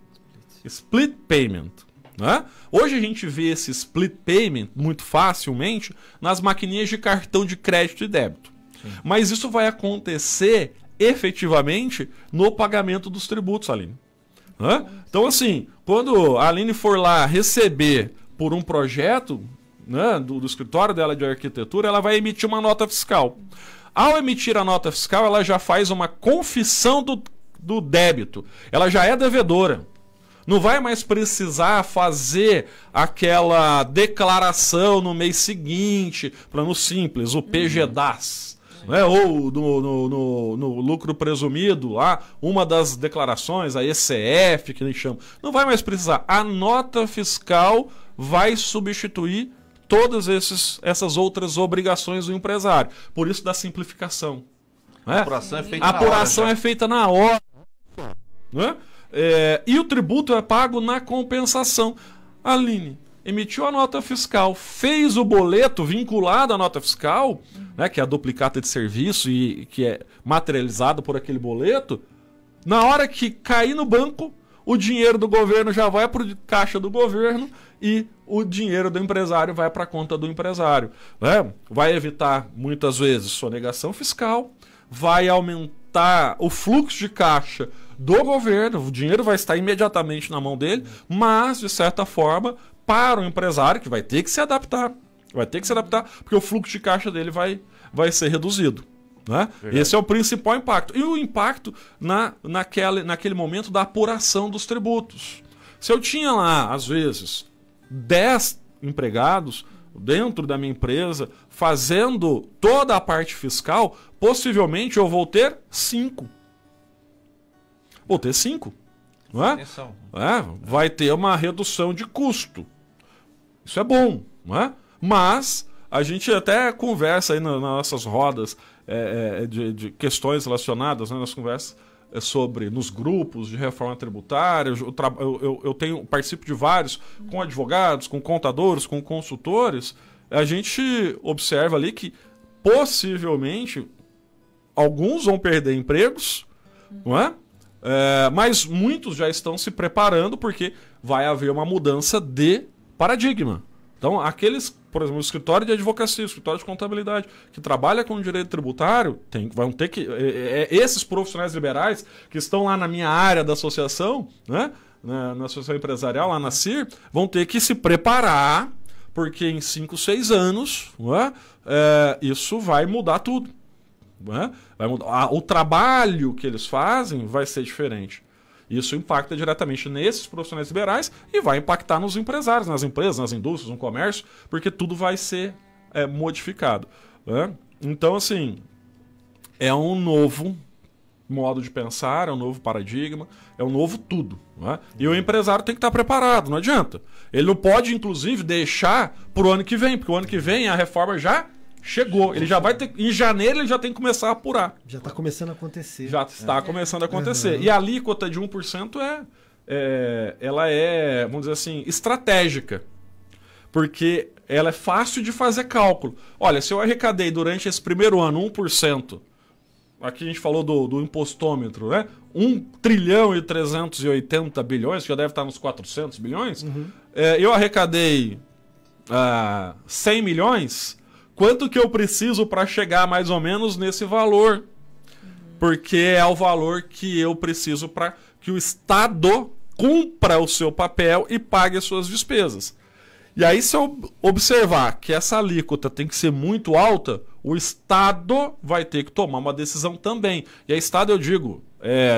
Split payment. Né? Hoje a gente vê esse split payment muito facilmente nas maquininhas de cartão de crédito e débito. Sim. Mas isso vai acontecer efetivamente no pagamento dos tributos, Aline. Né? Então, assim, quando a Aline for lá receber por um projeto, né, do escritório dela de arquitetura, ela vai emitir uma nota fiscal. Ao emitir a nota fiscal, ela já faz uma confissão do débito. Ela já é devedora. Não vai mais precisar fazer aquela declaração no mês seguinte, plano simples, o PGDAS. Né? Ou no lucro presumido, lá, uma das declarações, a ECF, que eles chamam. Não vai mais precisar. A nota fiscal vai substituir todas essas outras obrigações do empresário. Por isso da simplificação. Né? A apuração é feita a na apuração hora. É feita na hora. Né? E o tributo é pago na compensação. Aline emitiu a nota fiscal, fez o boleto vinculado à nota fiscal, né, que é a duplicata de serviço e que é materializado por aquele boleto. Na hora que cair no banco, o dinheiro do governo já vai para o caixa do governo e o dinheiro do empresário vai para a conta do empresário. Né? Vai evitar, muitas vezes, sonegação fiscal, vai aumentar o fluxo de caixa do governo, o dinheiro vai estar imediatamente na mão dele, mas, de certa forma, para o empresário, que vai ter que se adaptar, porque o fluxo de caixa dele vai ser reduzido. Né? Esse é o principal impacto. E o impacto naquele momento da apuração dos tributos. Se eu tinha lá, às vezes, 10 empregados dentro da minha empresa fazendo toda a parte fiscal, possivelmente eu vou ter 5. Vou ter 5. Não é? Vai ter uma redução de custo. Isso é bom. Não é? Mas a gente até conversa aí nas nossas rodas de questões relacionadas, né, nas conversas nos grupos de reforma tributária. Eu participo de vários com advogados, com contadores, com consultores. A gente observa ali que possivelmente alguns vão perder empregos, não é? Mas muitos já estão se preparando porque vai haver uma mudança de paradigma. Então, aqueles, por exemplo, o escritório de advocacia, o escritório de contabilidade, que trabalha com direito tributário, vão ter que... esses profissionais liberais que estão lá na minha área da associação, né, na associação empresarial, lá na CIR, vão ter que se preparar, porque em 5, 6 anos, né, isso vai mudar tudo. Né? Vai mudar. O trabalho que eles fazem vai ser diferente. Isso impacta diretamente nesses profissionais liberais e vai impactar nos empresários, nas empresas, nas indústrias, no comércio, porque tudo vai ser modificado. Né? Então, assim, é um novo modo de pensar, é um novo paradigma, é um novo tudo. Né? E o empresário tem que estar preparado, não adianta. Ele não pode, inclusive, deixar para o ano que vem, porque o ano que vem a reforma já chegou. Ele já vai ter. Em janeiro ele já tem que começar a apurar. Já está começando a acontecer. Já está começando a acontecer. E a alíquota de 1% ela é, vamos dizer assim, estratégica. Porque ela é fácil de fazer cálculo. Olha, se eu arrecadei durante esse primeiro ano 1%, aqui a gente falou do impostômetro, né? 1 trilhão e 380 bilhões, que já deve estar nos 400 bilhões. Eu arrecadei 100 milhões. Quanto que eu preciso para chegar mais ou menos nesse valor? Porque é o valor que eu preciso para que o Estado cumpra o seu papel e pague as suas despesas. E aí, se eu observar que essa alíquota tem que ser muito alta, o Estado vai ter que tomar uma decisão também. E a Estado, eu digo,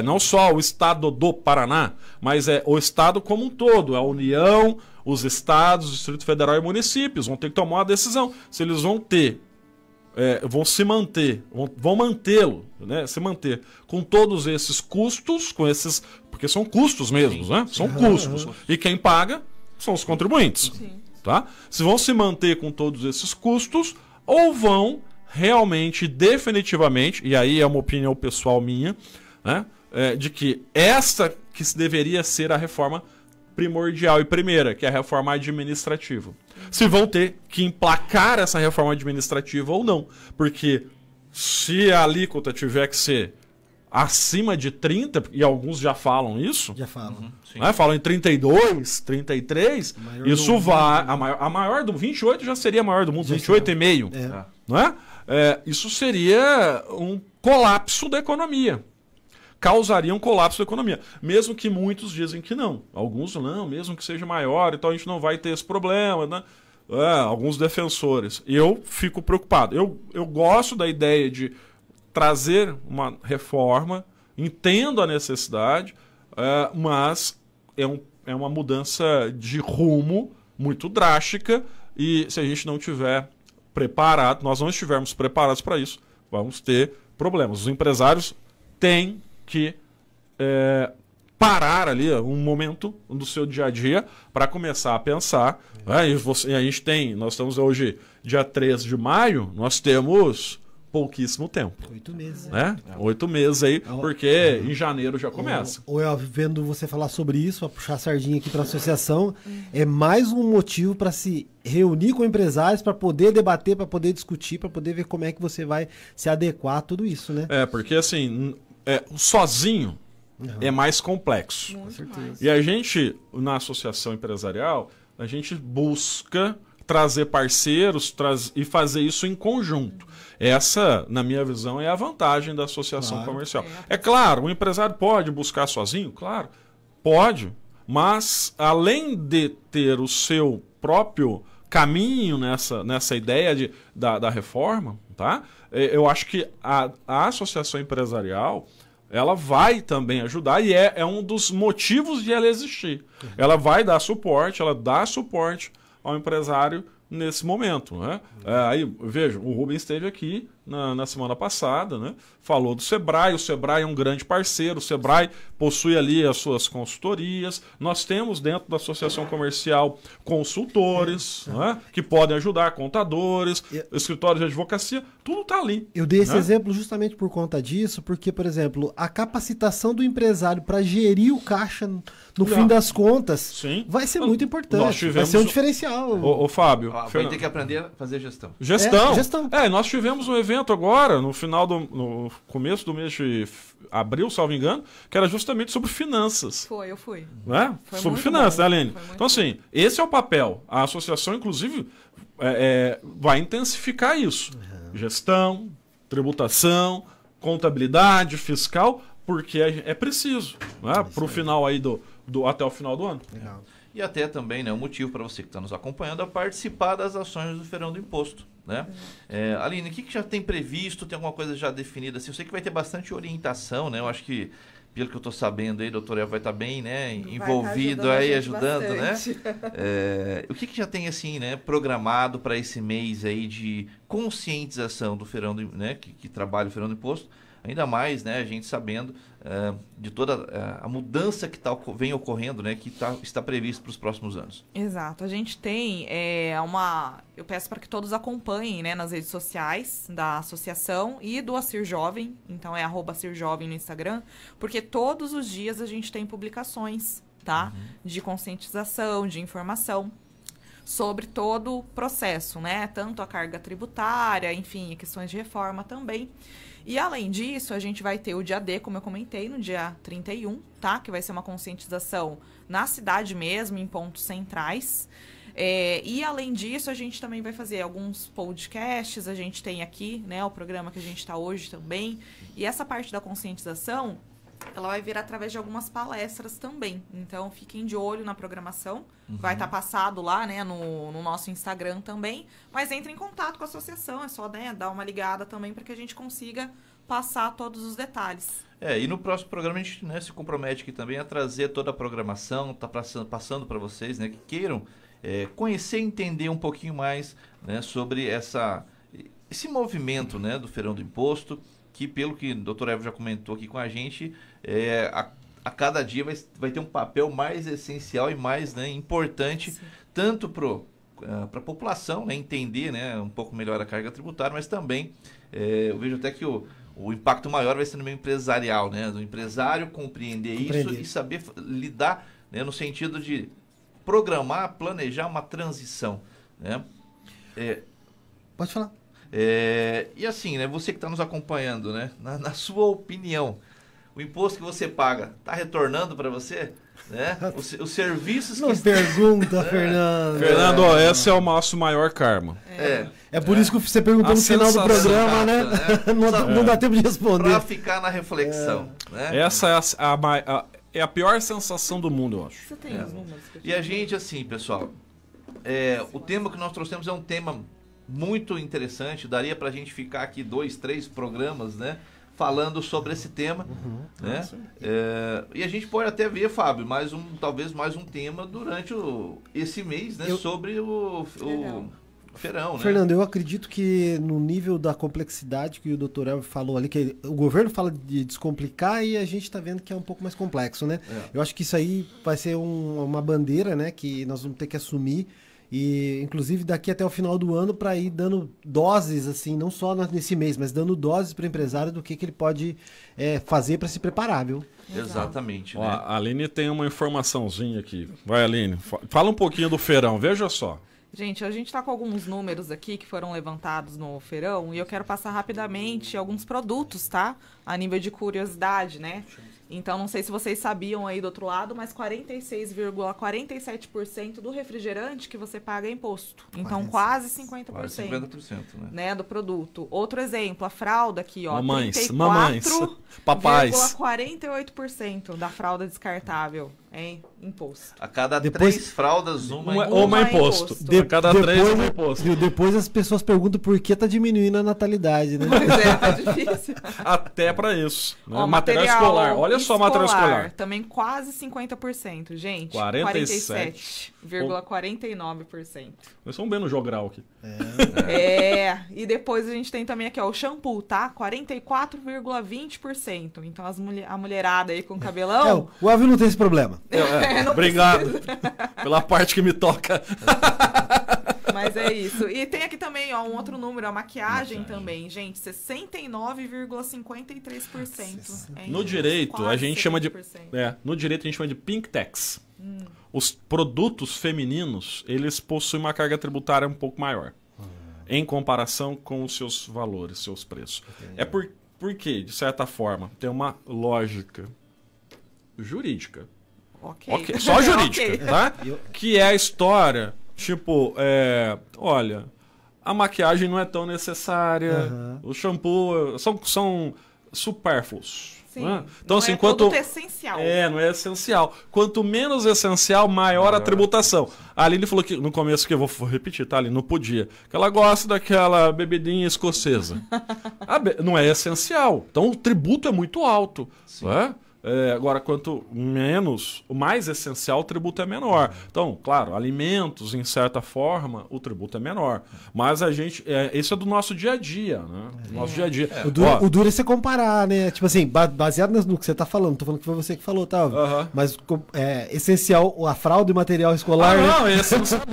não só o Estado do Paraná, mas o Estado como um todo, a União, os estados, o Distrito Federal e municípios vão ter que tomar uma decisão se eles vão ter vão se manter, vão mantê-lo, né? Se manter com todos esses custos, porque são custos mesmo, né? São custos. E quem paga são os contribuintes. Sim. Tá? Se vão se manter com todos esses custos, ou vão realmente, definitivamente, e aí é uma opinião pessoal minha, né? De que essa que deveria ser a reforma primordial e primeira, que é a reforma administrativa. Se vão ter que emplacar essa reforma administrativa ou não. Porque se a alíquota tiver que ser acima de 30, e alguns já falam isso, Já falam. né? Falam em 32, 33, isso vai... A maior do 28 já seria a maior do mundo, 28,5. Não é? Isso seria um colapso da economia. Causaria um colapso da economia. Mesmo que muitos dizem que não. Alguns não, mesmo que seja maior, então a gente não vai ter esse problema, né? Alguns defensores. Eu fico preocupado. Eu gosto da ideia de trazer uma reforma, entendo a necessidade, mas é uma mudança de rumo muito drástica e se a gente não tiver preparado, nós não estivermos preparados para isso, vamos ter problemas. Os empresários têm que parar ali um momento do seu dia a dia para começar a pensar. Nós estamos hoje, dia 3 de maio, nós temos pouquíssimo tempo. 8 meses. Né? 8 meses aí, porque em janeiro já começa. Vendo você falar sobre isso, para puxar a sardinha aqui para a associação, é mais um motivo para se reunir com empresários, para poder debater, para poder discutir, para poder ver como é que você vai se adequar a tudo isso, né? Porque assim, sozinho é mais complexo. Muito Com certeza. mais. E a gente, na associação empresarial, a gente busca trazer parceiros e fazer isso em conjunto. Essa, na minha visão, é a vantagem da associação comercial. É claro, o empresário pode buscar sozinho? Claro, pode. Mas, além de ter o seu próprio caminho nessa ideia da reforma, tá? Eu acho que a associação empresarial ela vai também ajudar e é um dos motivos de ela existir. Ela vai dar suporte, ela dá suporte ao empresário nesse momento, né? Aí, veja, o Rubens esteve aqui na semana passada, né? Falou do Sebrae, o Sebrae é um grande parceiro, o Sebrae possui ali as suas consultorias, nós temos dentro da associação comercial consultores, né? Que podem ajudar, contadores, escritórios de advocacia, tudo está ali. Eu dei esse exemplo justamente por conta disso, porque, por exemplo, a capacitação do empresário para gerir o caixa no fim das contas Sim. vai ser muito importante, Nós tivemos vai ser um diferencial. Ô Fábio, Vai ter que aprender a fazer gestão. Gestão. Nós tivemos um evento agora, no começo do mês de abril, salvo engano, que era justamente sobre finanças. Eu fui. Né? Foi Sobre muito finanças, bom. né, Aline? Foi muito Então, assim, esse é o papel. A associação, inclusive, vai intensificar isso. Gestão, tributação, contabilidade, fiscal, porque é preciso, né? Para o final aí até o final do ano. Legal. E até também, né, um motivo para você que está nos acompanhando a participar das ações do Feirão do Imposto, né? Aline, o que já tem previsto? Tem alguma coisa já definida? Assim, eu sei que vai ter bastante orientação, né? Eu acho que, pelo que eu estou sabendo aí, o doutor Eva vai estar bem, né, envolvido aí, ajudando, né? O que já tem, assim, né, programado para esse mês aí de conscientização do Feirão do, né, que trabalha o Feirão do Imposto? Ainda mais, né, a gente sabendo de toda a mudança que vem ocorrendo, né, que está previsto para os próximos anos. Exato. A gente tem eu peço para que todos acompanhem, né, nas redes sociais da associação e do Acir Jovem, então é @AcirJovem no Instagram, porque todos os dias a gente tem publicações, tá? De conscientização, de informação sobre todo o processo, né? Tanto a carga tributária, enfim, questões de reforma também. E além disso, a gente vai ter o dia D, como eu comentei, no dia 31, tá? Que vai ser uma conscientização na cidade mesmo, em pontos centrais. E além disso, a gente também vai fazer alguns podcasts, a gente tem aqui, né, o programa que a gente está hoje também. E essa parte da conscientização, ela vai vir através de algumas palestras também. Então, fiquem de olho na programação. Vai estar passado lá, né, no nosso Instagram também. Mas entre em contato com a associação. É só, né, dar uma ligada também para que a gente consiga passar todos os detalhes. E no próximo programa a gente, né, se compromete aqui também a trazer toda a programação, tá passando para vocês, né, que queiram conhecer e entender um pouquinho mais, né, sobre esse movimento, né, do Feirão do Imposto, que pelo que o doutor Evo já comentou aqui com a gente, a cada dia vai ter um papel mais essencial e mais, né, importante, sim, tanto para a população, né, entender, né, um pouco melhor a carga tributária, mas também eu vejo até que o impacto maior vai ser no meio empresarial, né, do empresário compreender isso e saber lidar, né, no sentido de programar, planejar uma transição, né? Pode falar. E assim, né, você que está nos acompanhando, né, na sua opinião, o imposto que você paga está retornando para você? Né? Os serviços não pergunta, Fernando. Fernando, esse é o nosso maior karma. É por isso que você perguntou no final do programa, né? Não dá tempo de responder. Para ficar na reflexão. Né? Essa é a pior sensação do mundo, eu acho. Você tem os números? E a gente, assim, pessoal, o tema que nós trouxemos é um tema muito interessante. Daria para a gente ficar aqui 2, 3 programas, né? Falando sobre esse tema, né? E a gente pode até ver, Fábio, talvez mais um tema durante esse mês, né? Sobre o feirão, né? Fernando, eu acredito que no nível da complexidade que o Dr. Elvio falou ali, que o governo fala de descomplicar e a gente está vendo que é um pouco mais complexo, né? Eu acho que isso aí vai ser uma bandeira, né? Que nós vamos ter que assumir. E, inclusive, daqui até o final do ano, para ir dando doses, assim, não só nesse mês, mas dando doses para o empresário do que ele pode fazer para se preparar, viu? Exatamente. Ó, né? A Aline tem uma informaçãozinha aqui. Vai, Aline, fala um pouquinho do feirão, veja só. Gente, a gente está com alguns números aqui que foram levantados no feirão e eu quero passar rapidamente alguns produtos, tá? A nível de curiosidade, né? Então, não sei se vocês sabiam aí do outro lado, mas 46,47% do refrigerante que você paga é imposto. Então, quase 50%. Quase 50%, né, do produto. Outro exemplo, a fralda aqui, ó. Mamães, papais. 48% da fralda descartável é imposto. A cada 3 fraudas, uma é imposto. A cada 3 é imposto. Depois as pessoas perguntam por que tá diminuindo a natalidade, né? Pois tá difícil. Até para isso. Né? Ó, material escolar. Olha só o material escolar. Também quase 50%, gente. 47,49%. Nós somos bem no jogral aqui. E depois a gente tem também aqui, ó, o shampoo, tá? 44,20%. Então a mulherada aí com cabelão... o Elvio não tem esse problema. Obrigado pela parte que me toca. Mas é isso. E tem aqui também, ó, um outro número, a maquiagem também, gente, 69,53%. No direito, a gente chama de no direito a gente chama de pink tax. Os produtos femininos, eles possuem uma carga tributária um pouco maior em comparação com os seus valores, seus preços. Entendi. Porque, de certa forma, tem uma lógica jurídica. Ok. Só jurídica, tá? Que é a história, tipo, olha, a maquiagem não é tão necessária, o shampoo são supérfluos. Sim, né? Então, não assim, produto essencial. Não é essencial. Quanto menos essencial, maior a tributação. A Aline falou que no começo, que eu vou repetir, tá, Aline? Não podia. Que ela gosta daquela bebidinha escocesa. Não é essencial. Então, o tributo é muito alto. Né? Agora, quanto menos, o mais essencial, o tributo é menor. Então, claro, alimentos, em certa forma, o tributo é menor. Mas a gente... esse é do nosso dia a dia, né? Nosso dia a dia. O duro é você comparar, né? Tipo assim, baseado no que você tá falando. Tô falando que foi você que falou, tá? Mas essencial, a fralda e material escolar... Não, é essencial.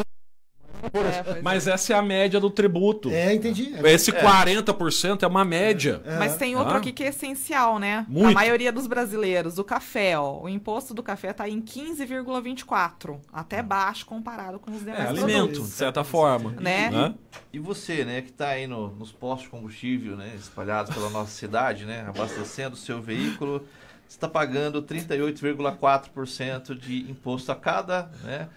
Mas essa é a média do tributo. Entendi. Esse 40% é uma média. Mas tem outro aqui que é essencial, né? Muito. A maioria dos brasileiros. O café, ó. O imposto do café tá em 15,24%. Até baixo comparado com os demais alimento, produtos. de certa forma. Né? E você, né, que tá aí nos postos de combustível, né, espalhados pela nossa cidade, né, abastecendo o seu veículo... Você está pagando 38,4% de imposto a cada, né,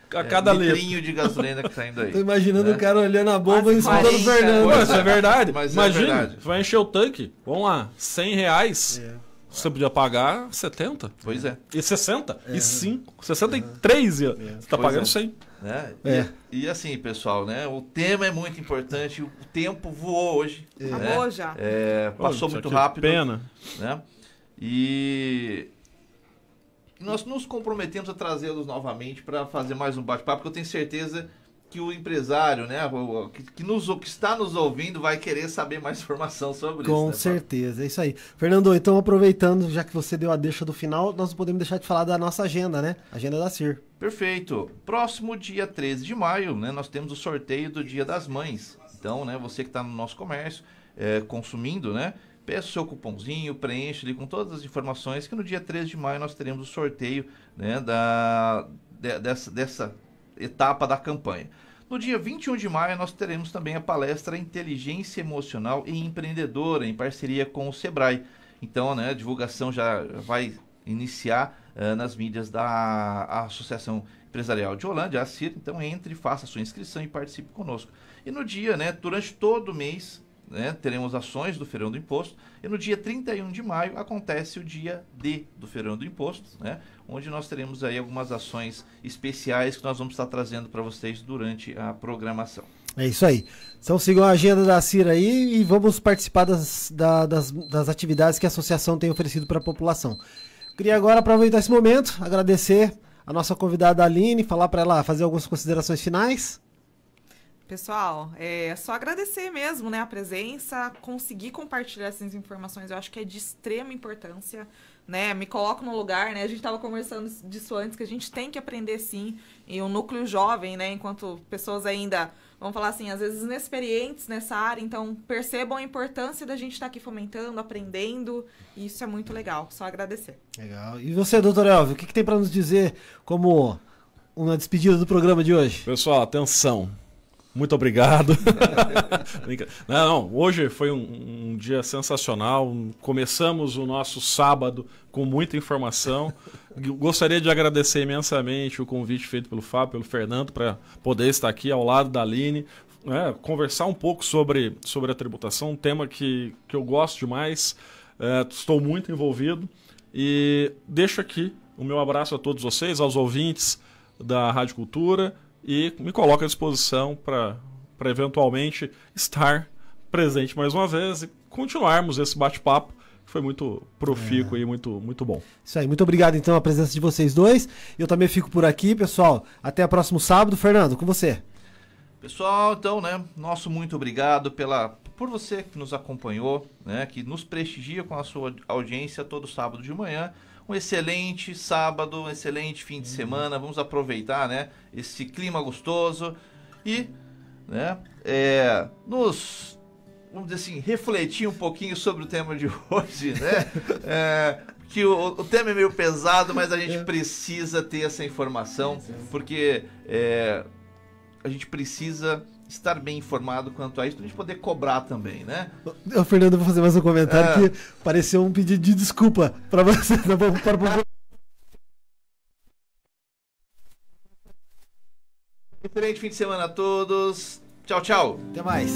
litrinho de gasolina que está indo aí. Tô imaginando o cara olhando a bomba e escutando o Fernando. Pô, isso é verdade. Mas imagina, verdade. vai encher o tanque, vamos lá, R$100, você podia pagar 70. Pois é. E 60, e 5, 63, você está pagando 100. Né? E assim, pessoal, né, o tema é muito importante, o tempo voou hoje. Acabou né? já. Passou muito rápido. Pena. Né? E nós nos comprometemos a trazê-los novamente para fazer mais um bate-papo, porque eu tenho certeza que o empresário, né, que está nos ouvindo vai querer saber mais informação sobre isso. Com certeza, é isso aí. Fernando, então aproveitando, já que você deu a deixa do final, nós não podemos deixar de falar da nossa agenda, né? Agenda da CIR. Perfeito. Próximo dia 13 de maio, né, nós temos o sorteio do Dia das Mães. Então, né, você que está no nosso comércio, consumindo, né, peça o seu cupomzinho, preenche ali com todas as informações que no dia 13 de maio nós teremos o sorteio, né, dessa etapa da campanha. No dia 21 de maio nós teremos também a palestra Inteligência Emocional e Empreendedora, em parceria com o Sebrae. Então, né, a divulgação já vai iniciar nas mídias da Associação Empresarial de Holândia, a CIR. Então entre, faça a sua inscrição e participe conosco. E no dia, né, durante todo o mês, né, teremos ações do Feirão do Imposto, e no dia 31 de maio acontece o dia D do Feirão do Imposto, né, onde nós teremos aí algumas ações especiais que nós vamos estar trazendo para vocês durante a programação. É isso aí. Então sigam a agenda da CIR aí e vamos participar das atividades que a associação tem oferecido para a população. Queria agora aproveitar esse momento, agradecer a nossa convidada Aline, falar para ela fazer algumas considerações finais. Pessoal, é só agradecer mesmo, né, a presença, conseguir compartilhar essas informações, eu acho que é de extrema importância, né, me coloco no lugar, né, a gente estava conversando disso antes, que a gente tem que aprender sim, e o núcleo jovem, né, enquanto pessoas ainda, vamos falar assim, às vezes inexperientes nessa área, então percebam a importância da gente estar aqui fomentando, aprendendo, e isso é muito legal, só agradecer. Legal. E você, doutor Elvio, o que tem para nos dizer como uma despedida do programa de hoje? Pessoal, atenção. Muito obrigado. Não, hoje foi um dia sensacional. Começamos o nosso sábado com muita informação. Gostaria de agradecer imensamente o convite feito pelo Fábio, pelo Fernando, para poder estar aqui ao lado da Aline, né, conversar um pouco sobre a tributação, um tema que eu gosto demais, estou muito envolvido. E deixo aqui o meu abraço a todos vocês, aos ouvintes da Rádio Cultura, e me coloco à disposição para eventualmente estar presente mais uma vez e continuarmos esse bate-papo, que foi muito profícuo e muito, muito bom. Isso aí, muito obrigado então a presença de vocês dois. Eu também fico por aqui, pessoal. Até o próximo sábado. Fernando, com você. Pessoal, então, né, nosso muito obrigado por você que nos acompanhou, né, que nos prestigia com a sua audiência todo sábado de manhã. Um excelente sábado, um excelente fim de semana. Vamos aproveitar, né, esse clima gostoso e, né, vamos dizer assim, refletir um pouquinho sobre o tema de hoje, né? Que o tema é meio pesado, mas a gente precisa ter essa informação, porque a gente precisa estar bem informado quanto a isso, para a gente poder cobrar também, né? Fernando, eu vou fazer mais um comentário que pareceu um pedido de desculpa para você. Excelente fim de semana a todos. Tchau, tchau. Até mais.